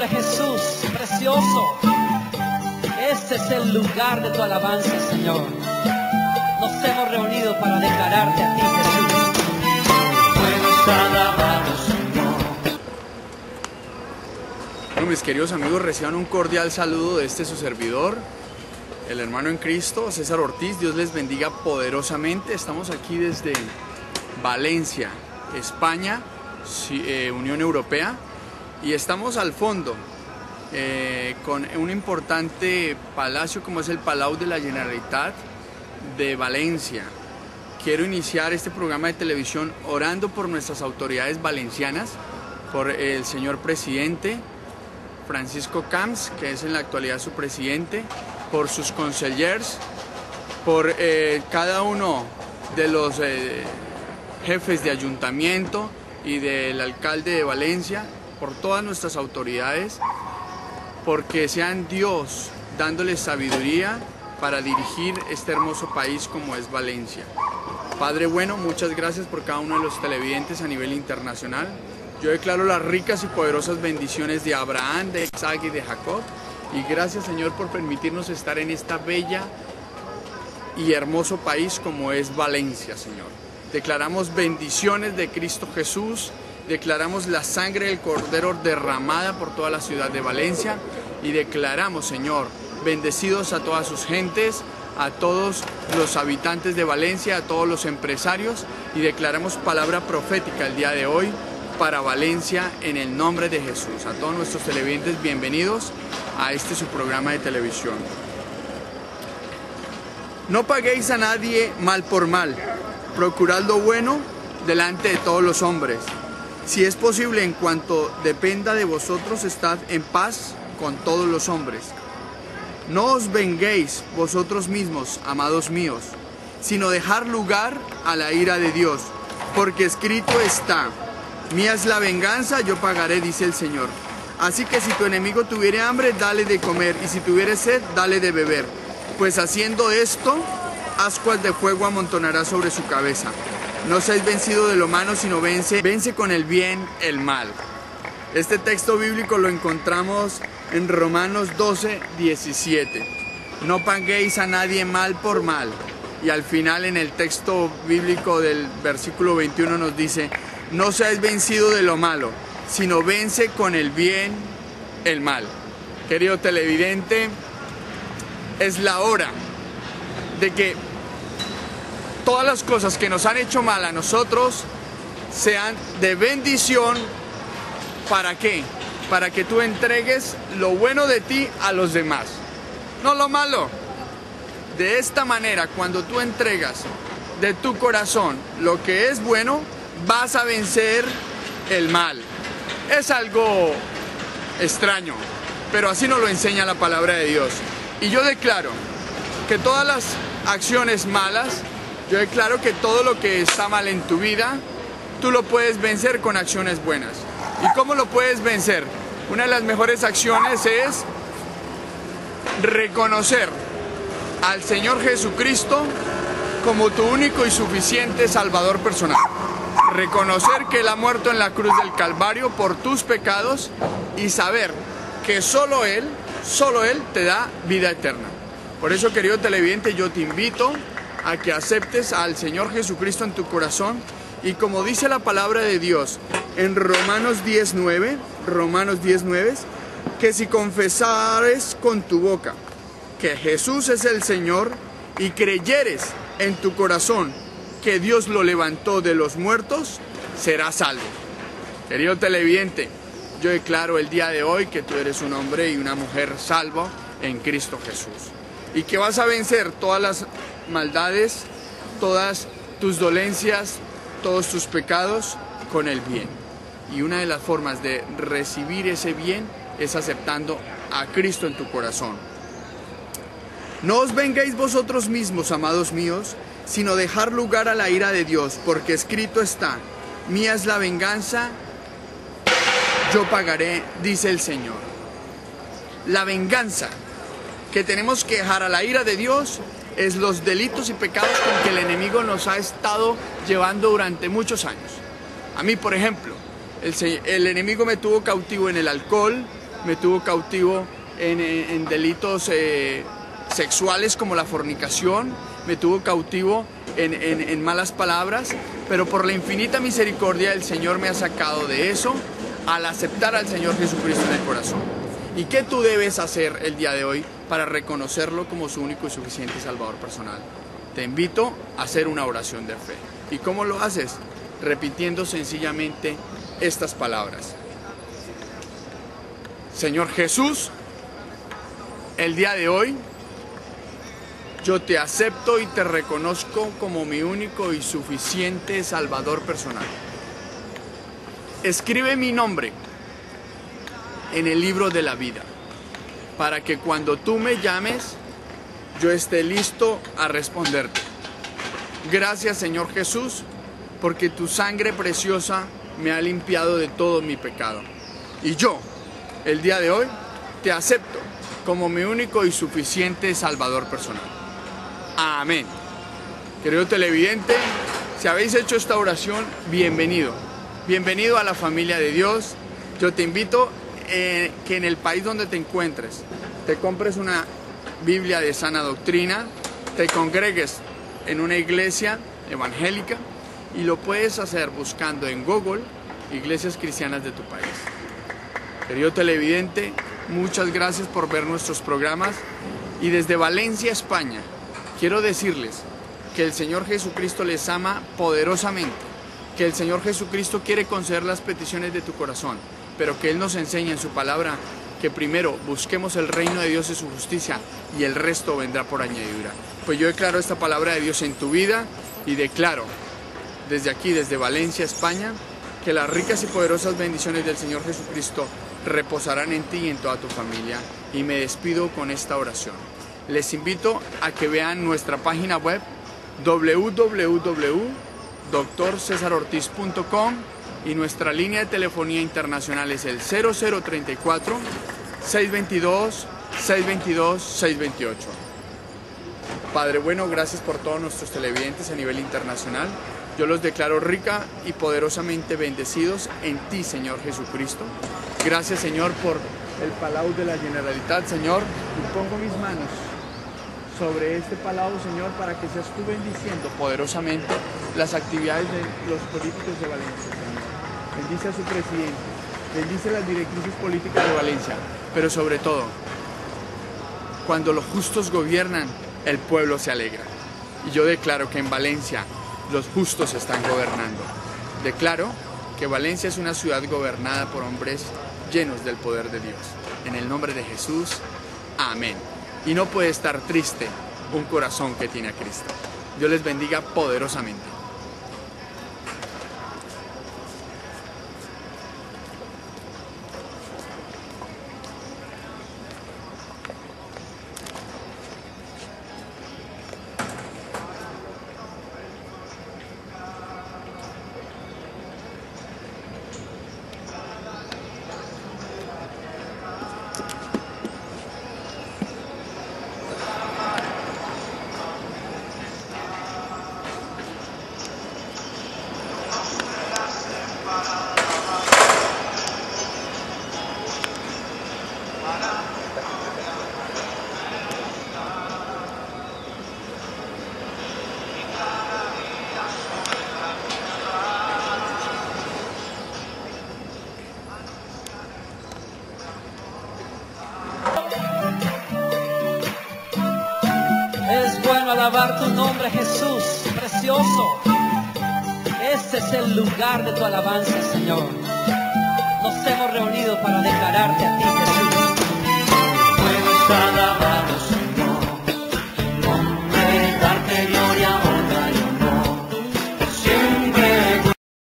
nombre, Jesús, precioso. Este es el lugar de tu alabanza, Señor. Nos hemos reunido para declararte a ti, Jesús. Puedes alabarnos, Señor. Bueno, mis queridos amigos, reciban un cordial saludo de su servidor, el hermano en Cristo, César Ortiz. Dios les bendiga poderosamente. Estamos aquí desde Valencia, España, Unión Europea, y estamos al fondo con un importante palacio como es el Palau de la Generalitat de Valencia. Quiero iniciar este programa de televisión orando por nuestras autoridades valencianas, por el señor presidente Francisco Camps, que es en la actualidad su presidente, por sus consellers, por cada uno de los jefes de ayuntamiento y del alcalde de Valencia, por todas nuestras autoridades, porque sean Dios dándoles sabiduría para dirigir este hermoso país como es Valencia. Padre bueno, muchas gracias por cada uno de los televidentes a nivel internacional. Yo declaro las ricas y poderosas bendiciones de Abraham, de Isaac y de Jacob. Y gracias, Señor, por permitirnos estar en esta bella y hermoso país como es Valencia, Señor. Declaramos bendiciones de Cristo Jesús, declaramos la sangre del Cordero derramada por toda la ciudad de Valencia y declaramos, Señor, bendecidos a todas sus gentes, a todos los habitantes de Valencia, a todos los empresarios, y declaramos palabra profética el día de hoy para Valencia en el nombre de Jesús. A todos nuestros televidentes, bienvenidos a su programa de televisión. No paguéis a nadie mal por mal, procurad lo bueno delante de todos los hombres. Si es posible, en cuanto dependa de vosotros, estad en paz con todos los hombres. No os venguéis vosotros mismos, amados míos, sino dejar lugar a la ira de Dios, porque escrito está: mía es la venganza, yo pagaré, dice el Señor. Así que si tu enemigo tuviere hambre, dale de comer, y si tuviere sed, dale de beber. Pues haciendo esto, ascuas de fuego amontonará sobre su cabeza. No seáis vencido de lo malo, sino vence con el bien el mal. Este texto bíblico lo encontramos en Romanos 12, 17. No paguéis a nadie mal por mal. Y al final, en el texto bíblico del versículo 21 nos dice: no seáis vencido de lo malo, sino vence con el bien el mal. Querido televidente, es la hora de que todas las cosas que nos han hecho mal a nosotros sean de bendición. ¿Para qué? Para que tú entregues lo bueno de ti a los demás, no lo malo. De esta manera, cuando tú entregas de tu corazón lo que es bueno, vas a vencer el mal. Es algo extraño, pero así nos lo enseña la palabra de Dios. Y yo declaro que todas las acciones malas, yo declaro que todo lo que está mal en tu vida, tú lo puedes vencer con acciones buenas. ¿Y cómo lo puedes vencer? Una de las mejores acciones es reconocer al Señor Jesucristo como tu único y suficiente Salvador personal. Reconocer que Él ha muerto en la cruz del Calvario por tus pecados y saber que solo Él te da vida eterna. Por eso, querido televidente, yo te invito a que aceptes al Señor Jesucristo en tu corazón, y como dice la palabra de Dios en Romanos 10:9, que si confesares con tu boca que Jesús es el Señor y creyeres en tu corazón que Dios lo levantó de los muertos, serás salvo. Querido televidente, yo declaro el día de hoy que tú eres un hombre y una mujer salvo en Cristo Jesús, y que vas a vencer todas las maldades, todas tus dolencias, todos tus pecados con el bien. Y una de las formas de recibir ese bien es aceptando a Cristo en tu corazón. No os vengáis vosotros mismos, amados míos, sino dejar lugar a la ira de Dios, porque escrito está: mía es la venganza, yo pagaré, dice el Señor. La venganza que tenemos que dejar a la ira de Dios es los delitos y pecados con que el enemigo nos ha estado llevando durante muchos años. A mí, por ejemplo, el enemigo me tuvo cautivo en el alcohol, me tuvo cautivo en delitos sexuales como la fornicación, me tuvo cautivo en malas palabras, pero por la infinita misericordia el Señor me ha sacado de eso al aceptar al Señor Jesucristo en el corazón. ¿Y qué tú debes hacer el día de hoy para reconocerlo como su único y suficiente Salvador personal? Te invito a hacer una oración de fe. ¿Y cómo lo haces? Repitiendo sencillamente estas palabras. Señor Jesús, el día de hoy yo te acepto y te reconozco como mi único y suficiente Salvador personal. Escribe mi nombre en el libro de la vida, para que cuando tú me llames, yo esté listo a responderte. Gracias, Señor Jesús, porque tu sangre preciosa me ha limpiado de todo mi pecado. Y yo, el día de hoy, te acepto como mi único y suficiente Salvador personal. Amén. Querido televidente, si habéis hecho esta oración, bienvenido. Bienvenido a la familia de Dios. Yo te invito que en el país donde te encuentres, te compres una Biblia de sana doctrina, te congregues en una iglesia evangélica y lo puedes hacer buscando en Google iglesias cristianas de tu país. Querido televidente, muchas gracias por ver nuestros programas y desde Valencia, España, quiero decirles que el Señor Jesucristo les ama poderosamente, que el Señor Jesucristo quiere conceder las peticiones de tu corazón, pero que Él nos enseña en su palabra que primero busquemos el reino de Dios y su justicia y el resto vendrá por añadidura. Pues yo declaro esta palabra de Dios en tu vida y declaro desde aquí, desde Valencia, España, que las ricas y poderosas bendiciones del Señor Jesucristo reposarán en ti y en toda tu familia. Y me despido con esta oración. Les invito a que vean nuestra página web www.drcesarortiz.com y nuestra línea de telefonía internacional es el 0034 622 622 628. Padre bueno, gracias por todos nuestros televidentes a nivel internacional. Yo los declaro rica y poderosamente bendecidos en ti, Señor Jesucristo. Gracias, Señor, por el Palau de la Generalitat, Señor. Y pongo mis manos sobre este Palau, Señor, para que seas tú bendiciendo poderosamente las actividades de los políticos de Valencia, Señor. Bendice a su presidente, bendice las directrices políticas de Valencia, pero sobre todo, cuando los justos gobiernan, el pueblo se alegra. Y yo declaro que en Valencia los justos están gobernando. Declaro que Valencia es una ciudad gobernada por hombres llenos del poder de Dios. En el nombre de Jesús, amén. Y no puede estar triste un corazón que tiene a Cristo. Dios les bendiga poderosamente. Alabar tu nombre, Jesús, precioso. Este es el lugar de tu alabanza, Señor. Nos hemos reunido para declararte a ti,